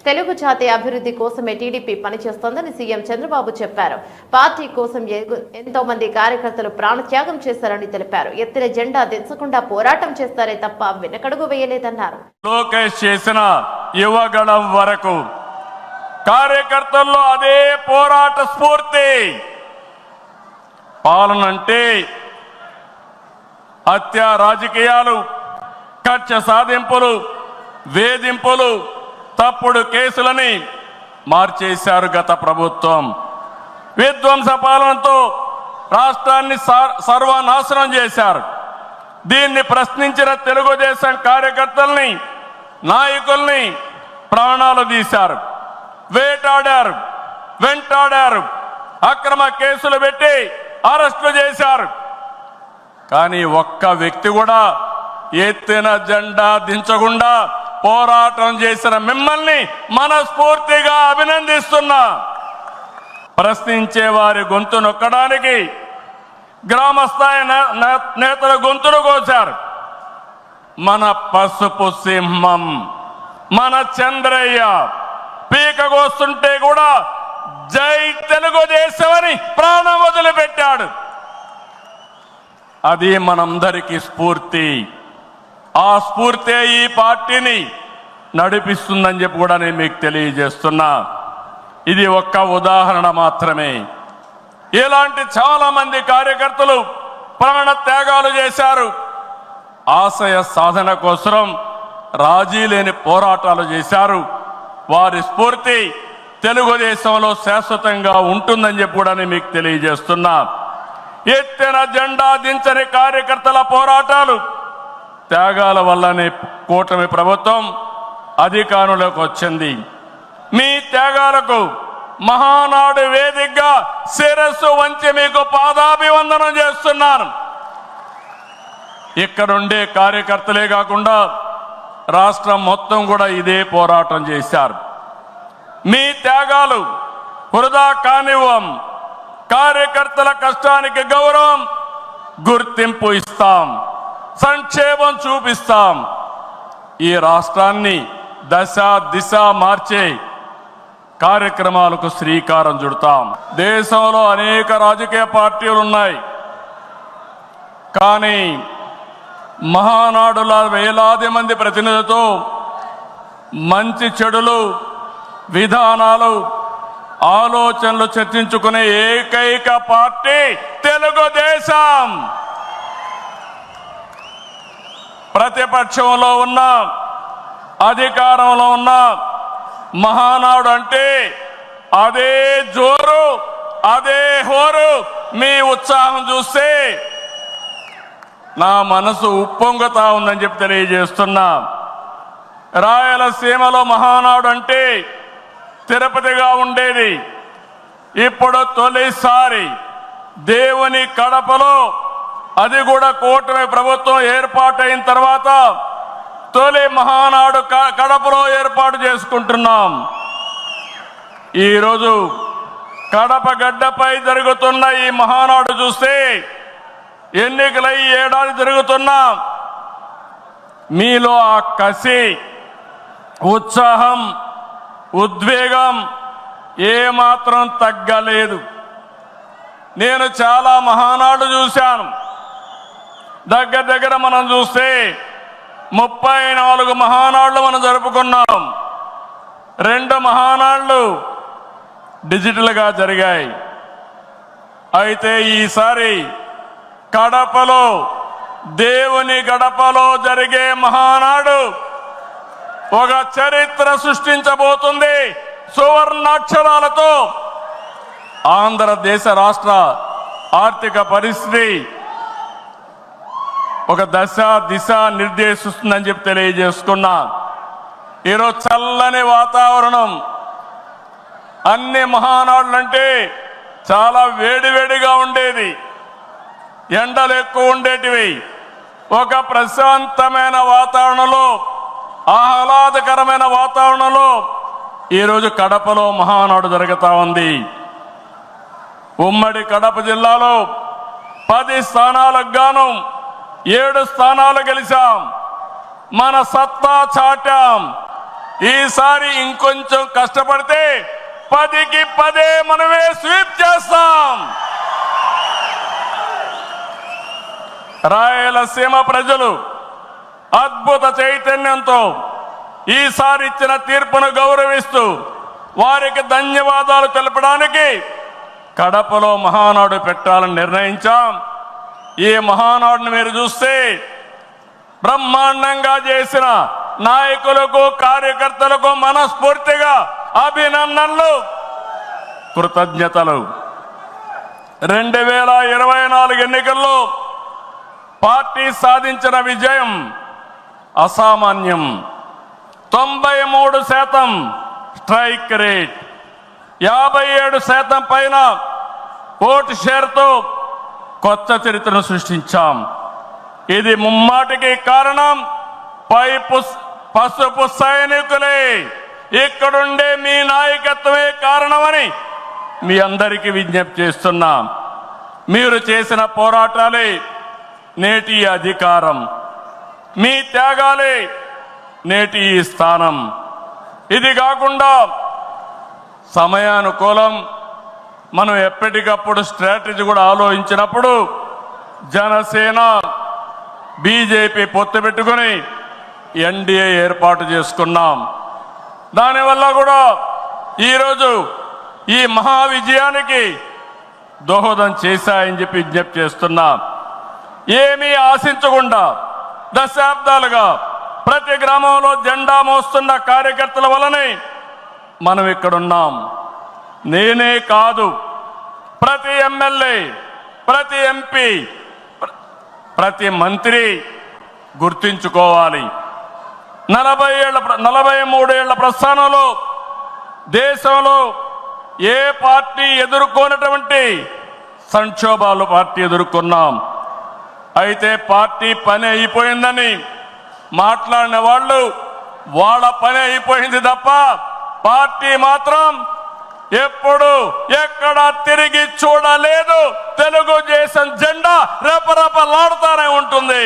తెలుగు జాతి అభివృద్ధి కోసమే టీడీపీ పనిచేస్తోందని సీఎం చంద్రబాబు చెప్పారు. పార్టీ కోసం ఎంతో మంది కార్యకర్తలు ప్రాణత్యాగం చేశారని తెలిపారు. ఎత్తిన జెండా దించకుండా పోరాటం చేస్తారే తప్ప వెనకడుగు వేయలేదన్నారు. లోకేష్ చేసిన యువగళం వరకు కార్యకర్తల్లో అదే పోరాట స్ఫూర్తి. పాలన అంటే హత్య రాజకీయాలు, కక్ష సాధింపులు, వేధింపులు, తప్పుడు కేసులని మార్చేశారు గత ప్రభుత్వం. విధ్వంస పాలనతో రాష్ట్రాన్ని సర్వనాశనం చేశారు. దీన్ని ప్రశ్నించిన తెలుగుదేశం కార్యకర్తల్ని, నాయకుల్ని ప్రాణాలు తీశారు, వేటాడారు, వెంటాడారు, అక్రమ కేసులు పెట్టి అరెస్టులు చేశారు. కానీ ఒక్క వ్యక్తి కూడా ఎత్తిన జెండా దించకుండా పోరాటం చేసిన మిమ్మల్ని మనస్ఫూర్తిగా అభినందిస్తున్నా. ప్రశ్నించే వారి గొంతు నొక్కడానికి గ్రామస్థాయి నేతల గొంతులు కోశారు. మన పసుపు సింహం, మన చంద్రయ్య పీకగోస్తుంటే కూడా జై తెలుగుదేశం అని ప్రాణం వదిలిపెట్టాడు. అది మనందరికీ స్ఫూర్తి. ఆ స్ఫూర్తే ఈ పార్టీని నడిపిస్తుందని చెప్పి కూడా నేను మీకు తెలియజేస్తున్నా. ఇది ఒక్క ఉదాహరణ మాత్రమే. ఇలాంటి చాలా మంది కార్యకర్తలు ప్రాణ త్యాగాలు చేశారు. ఆశయ సాధన కోసం రాజీ లేని పోరాటాలు చేశారు. వారి స్ఫూర్తి తెలుగుదేశంలో శాశ్వతంగా ఉంటుందని చెప్పి కూడా నేను మీకు తెలియజేస్తున్నా. ఎత్తిన జెండా దించని కార్యకర్తల పోరాటాలు, త్యాగాల వల్లనే కూటమి ప్రభుత్వం అధికారంలోకి వచ్చింది. మీ త్యాగాలకు మహానాడు వేదికగా శిరస్సు వంచి మీకు పాదాభివందనం చేస్తున్నాను. ఇక్కడుండే కార్యకర్తలే కాకుండా రాష్ట్రం మొత్తం కూడా ఇదే పోరాటం చేశారు. మీ త్యాగాలు వృధా కానివ్వం. కార్యకర్తల కష్టానికి గౌరవం, గుర్తింపు ఇస్తాం, సంక్షేమం చూపిస్తాం. ఈ రాష్ట్రాన్ని దశ దిశ మార్చే కార్యక్రమాలకు శ్రీకారం చుడతాం. దేశంలో అనేక రాజకీయ పార్టీలు ఉన్నాయి. కానీ మహానాడుల వేలాది మంది ప్రతినిధులతో మంచి చెడులు, విధానాలు, ఆలోచనలు చర్చించుకునే ఏకైక పార్టీ తెలుగుదేశం. ప్రతిపక్షంలో ఉన్న, అధికారంలో ఉన్న మహానాడు అంటే అదే జోరు, అదే హోరు. మీ ఉత్సాహం చూస్తే నా మనసు ఉప్పొంగుతా ఉందని చెప్పి తెలియజేస్తున్నా. రాయలసీమలో మహానాడు అంటే తిరుపతిగా ఉండేది. ఇప్పుడు తొలిసారి దేవుని కడపలో, అది కూడా కూటమి ప్రభుత్వం ఏర్పాటైన తర్వాత తొలి మహానాడు కడపలో ఏర్పాటు చేసుకుంటున్నాం. ఈరోజు కడప గడ్డపై జరుగుతున్న ఈ మహానాడు చూస్తే ఎన్నికలై ఏడాది జరుగుతున్నా మీలో ఆ కసి, ఉత్సాహం, ఉద్వేగం ఏమాత్రం తగ్గలేదు. నేను చాలా మహానాడు చూశాను. దగ్గర మనం చూస్తే 34 మహానాడులు మనం జరుపుకున్నాం. 2 మహానాడులు డిజిటల్గా జరిగాయి. అయితే ఈసారి కడపలో, దేవుని గడపలో జరిగే మహానాడు ఒక చరిత్ర సృష్టించబోతుంది. సువర్ణాక్షరాలతో ఆంధ్రదేశ రాష్ట్ర ఆర్థిక పరిస్థితి ఒక దశ దిశ నిర్దేశిస్తుందని చెప్పి తెలియజేసుకున్నా. ఈరోజు చల్లని వాతావరణం. అన్ని మహానాడులంటే చాలా వేడివేడిగా ఉండేది, ఎండలు ఎక్కువ ఉండేటివి. ఒక ప్రశాంతమైన వాతావరణంలో, ఆహ్లాదకరమైన వాతావరణంలో ఈరోజు కడపలో మహానాడు జరుగుతూ ఉంది. ఉమ్మడి కడప జిల్లాలో 10 స్థానాలకు గాను 7 స్థానాలు గెలిచాం. మన సత్తా చాటాం. ఈసారి ఇంకొంచెం కష్టపడితే 10కి 10 మనమే స్వీప్ చేస్తాం. రాయలసీమ ప్రజలు అద్భుత చైతన్యంతో ఈసారి ఇచ్చిన తీర్పును గౌరవిస్తూ వారికి ధన్యవాదాలు తెలపడానికి కడపలో మహానాడు పెట్టాలని నిర్ణయించాం. ఈ మహానాడుని మీరు చూస్తే బ్రహ్మాండంగా చేసిన నాయకులకు కార్యకర్తలకు మనస్ఫూర్తిగా అభినందనలు, కృతజ్ఞతలు. 2024 ఎన్నికల్లో పార్టీ సాధించిన విజయం అసామాన్యం. 93% స్ట్రైక్ రేట్, 57% పైన ఓటు షేర్తో కొత్త చరిత్రను సృష్టించాం. ఇది ముమ్మాటికి కారణం పసుపు సైనికులే, ఇక్కడుండే మీ నాయకత్వమే కారణమని మీ అందరికీ విజ్ఞప్తి చేస్తున్నాం. మీరు చేసిన పోరాటాలే నేటి అధికారం, మీ త్యాగాలే నేటి ఈ స్థానం. ఇది కాకుండా సమయానుకూలం మనం ఎప్పటికప్పుడు స్ట్రాటజీ కూడా ఆలోచించినప్పుడు జనసేన బీజేపీ పొత్తు పెట్టుకుని ఎన్డీఏ ఏర్పాటు చేసుకున్నాం. దానివల్ల కూడా ఈరోజు ఈ మహా విజయానికి దోహదం చేశాయని చెప్పి విజ్ఞప్తి చేస్తున్నాం. ఏమీ ఆశించకుండా దశాబ్దాలుగా ప్రతి గ్రామంలో జెండా మోస్తున్న కార్యకర్తల వల్లనే మనం ఇక్కడున్నాం. నేనే కాదు, ప్రతి ఎమ్మెల్యే, ప్రతి ఎంపీ, ప్రతి మంత్రి గుర్తించుకోవాలి. 43 ఏళ్ల ప్రస్థానంలో దేశంలో ఏ పార్టీ ఎదుర్కొన్నటువంటి సంక్షోభాలు పార్టీ ఎదుర్కొన్నాం. అయితే పార్టీ పని అయిపోయిందని మాట్లాడిన వాళ్ళు వాళ్ళ పని అయిపోయింది తప్ప పార్టీ మాత్రం ఎప్పుడు ఎక్కడ తిరిగి చూడలేదు. తెలుగుదేశం జెండా రెపరెపలాడుతూనే ఉంటుంది.